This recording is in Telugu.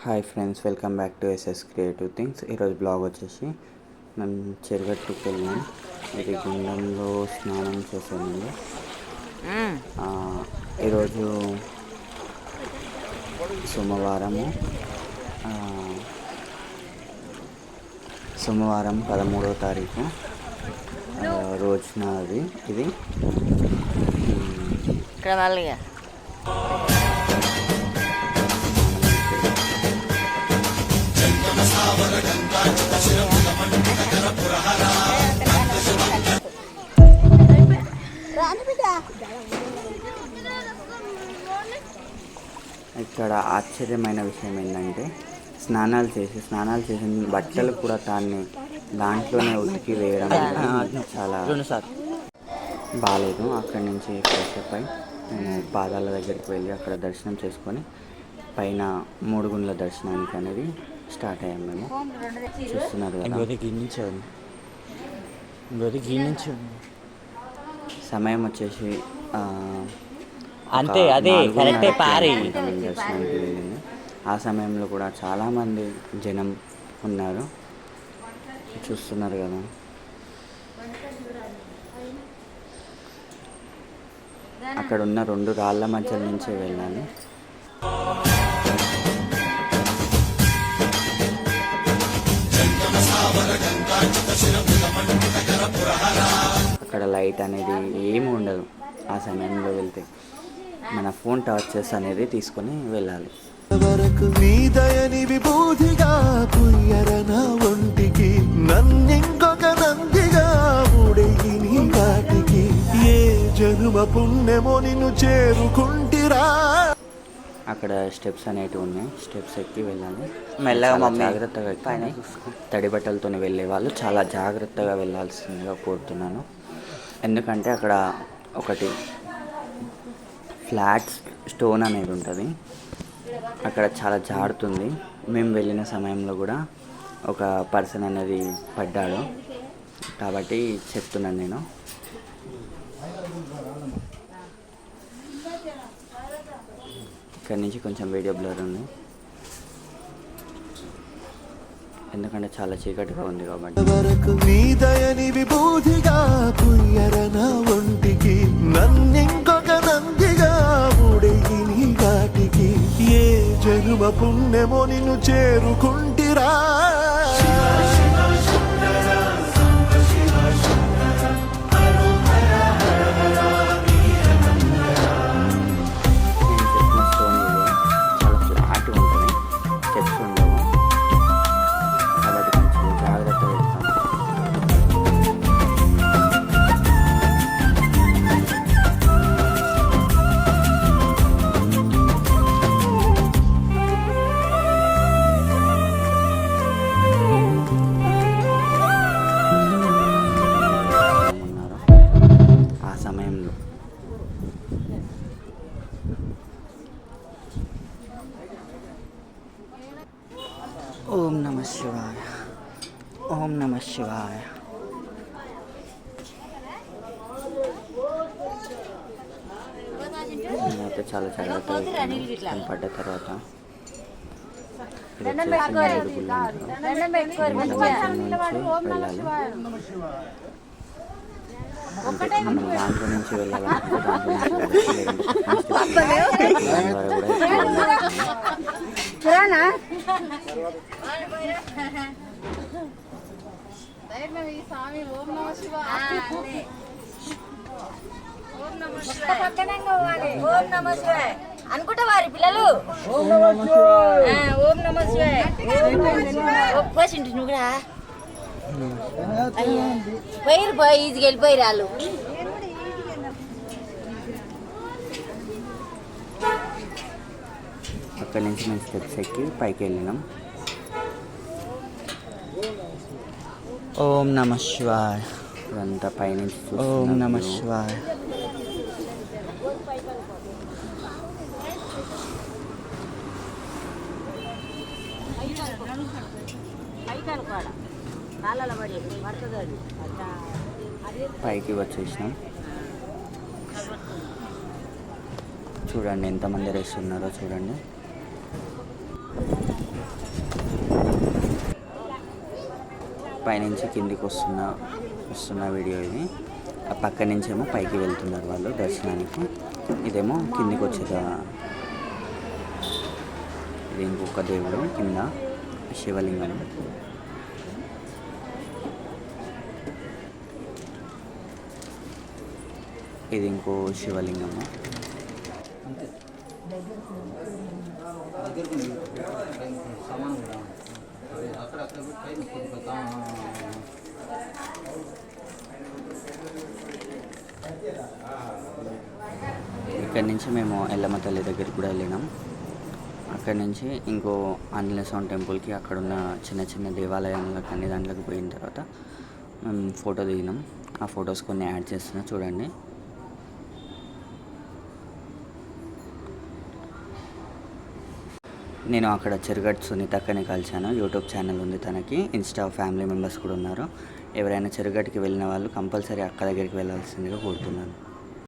Hi friends, welcome back to SS creative things. ఈరోజు బ్లాగ్ వచ్చేసి మేము చెరుగట్టుకు వెళ్ళాం. ఇది గుండంలో స్నానం చేసామండి. ఈరోజు సోమవారం 13వ తారీఖు రోజున ఇది ఇక్కడ ఆశ్చర్యమైన విషయం ఏంటంటే స్నానాలు చేసిన బట్టలు కూడా దాంట్లోనే ఉతికి వేయడం చాలా బాగాలేదు. అక్కడి నుంచి ఫ్రెషప్ అయి నేను పాదాల దగ్గరికి వెళ్ళి అక్కడ దర్శనం చేసుకొని పైన మూడుగుండ్ల దర్శనానికి అనేది స్టార్ట్ అయ్యాం. మేము చూస్తున్నారు కదా, సమయం వచ్చేసి అంతే, అదే కరెక్టే పారి దర్శనానికి వెళ్ళింది. ఆ సమయంలో కూడా చాలామంది జనం ఉన్నారు, చూస్తున్నారు కదా. అక్కడ ఉన్న 2 రాళ్ళ మధ్య నుంచే వెళ్ళాలి. అక్కడ లైట్ అనేది ఏమి ఉండదు. ఆ సమయంలో వెళ్తే మన ఫోన్ టార్చెస్ అనేది తీసుకొని వెళ్ళాలి. వరకు నీ దయని విభూతిగా పుయ్యరన ఒంటికి నన్నింకొక నందిగా ఉడయి నీ కాటికి ఏ జనుమ పుణ్యమో నిన్ను చేరుకుంటిరా. అక్కడ స్టెప్స్ అనేటివి ఉన్నాయి, స్టెప్స్ ఎక్కి వెళ్ళాలి. మెల్లగా జాగ్రత్తగా పైన తడి బట్టలతో వెళ్ళే వాళ్ళు చాలా జాగ్రత్తగా వెళ్ళాల్సిందిగా కోరుతున్నాను. ఎందుకంటే అక్కడ ఒకటి ఫ్లాట్ స్టోన్ అనేది ఉంటుంది, అక్కడ చాలా జారుతుంది. మేము వెళ్ళిన సమయంలో కూడా ఒక పర్సన్ అనేది పడ్డాడు, కాబట్టి చెప్తున్నాను నేను. ఇక్కడి నుంచి కొంచెం వీడియో బ్లర్ ఉంది, ఎందుకంటే చాలా చీకటిగా ఉంది కాబట్టి. వరకు నీ దయని విభూతిగా పుయ్యరన ఒంటికి నన్నింకొక నందిగా ఉడయి నీ కాటికి ఏ జనుమ పుణ్యమో నిన్ను చేరుకుంటిరా. ఓం నమః శివాయ, ఓం నమః శివాయ. నేనైతే చాలా జాగ్రత్తగా పడ్డ తర్వాత వెళ్ళాలి. మనం దాంట్లో నుంచి వెళ్ళాలంటే అనుకుంటా వారి పిల్లలు ఓం నమః శివాయ ఒప్పేసింటి నువ్వు కూడా పోయి ఈజీకి వెళ్ళిపోయి వాళ్ళు. అక్కడి నుంచి మేము స్టెప్స్ ఎక్కి పైకి వెళ్ళినాం. ఓం నమః శివాయ. ఇదంతా పైనుంచి ఓం నమః శివాయ. పైకి వచ్చేసినాం. చూడండి ఎంతమంది రెస్ట్ ఉన్నారో చూడండి. పైనుంచి కిందికి వస్తున్న వీడియో ఇది. ఆ పక్క నుంచేమో పైకి వెళ్తున్నారు వాళ్ళు దర్శనానికి. ఇదేమో కిందికి వచ్చేదా. ఇది ఇంకొక దేవుడు కింద శివలింగం. ఇది ఇంకో శివలింగము. ఇక్కడి నుంచి మేము ఎల్లమ్మ తల్లి దగ్గరికి కూడా వెళ్ళినాం. అక్కడి నుంచి ఇంకో ఆంజనేయ స్వామి టెంపుల్కి, అక్కడున్న చిన్న చిన్న దేవాలయాలకు అన్ని దాంట్లోకి పోయిన తర్వాత మేము ఫోటో దిగినాం. ఆ ఫొటోస్ కొన్ని యాడ్ చేస్తున్నా చూడండి. నేను అక్కడ చెరుగట్టు సునీతక్కని కలిశాను. యూట్యూబ్ ఛానల్ ఉంది తనకి, ఇన్స్టా ఫ్యామిలీ మెంబర్స్ కూడా ఉన్నారు. ఎవరైనా చెరుగట్టుకి వెళ్ళిన వాళ్ళు కంపల్సరీ అక్క దగ్గరికి వెళ్ళాల్సిందిగా కోరుతున్నాను.